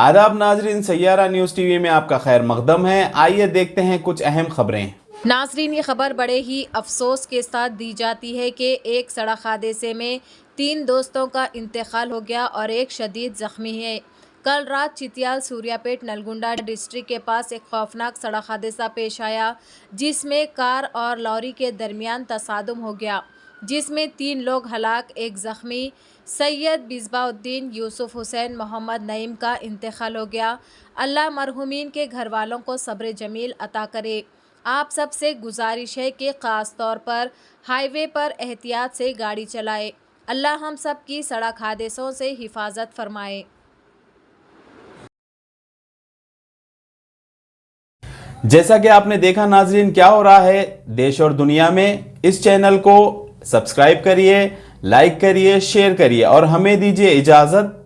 आदाब नाजरीन, Saiyaara news TV में आपका खैर मकदम है। आइए देखते हैं कुछ अहम खबरें। नाजरीन, ये खबर बड़े ही अफसोस के साथ दी जाती है कि एक सड़क हादसे में 3 दोस्तों का इंतकाल हो गया और एक शदीद जख्मी है। कल रात चितियाल सूर्यापेट नलगुंडा डिस्ट्रिक्ट के पास एक खौफनाक सड़क हादसा पेश आया, जिसमें कार और लॉरी के दरमियान तसादुम हो गया, जिसमें 3 लोग हलाक, एक जख्मी। सैयद बिस्बाउद्दीन, यूसुफ हुसैन, मोहम्मद नईम का इंतकाल हो गया। अल्लाह मरहूमीन के घर वालों को सब्र जमील अता करे। आप सबसे गुजारिश है कि ख़ास तौर पर हाईवे पर एहतियात से गाड़ी चलाए। अल्लाह हम सब की सड़क हादसों से हिफाजत फरमाए। जैसा कि आपने देखा नाजरीन, क्या हो रहा है देश और दुनिया में, इस चैनल को सब्सक्राइब करिए, लाइक करिए, शेयर करिए और हमें दीजिए इजाज़त।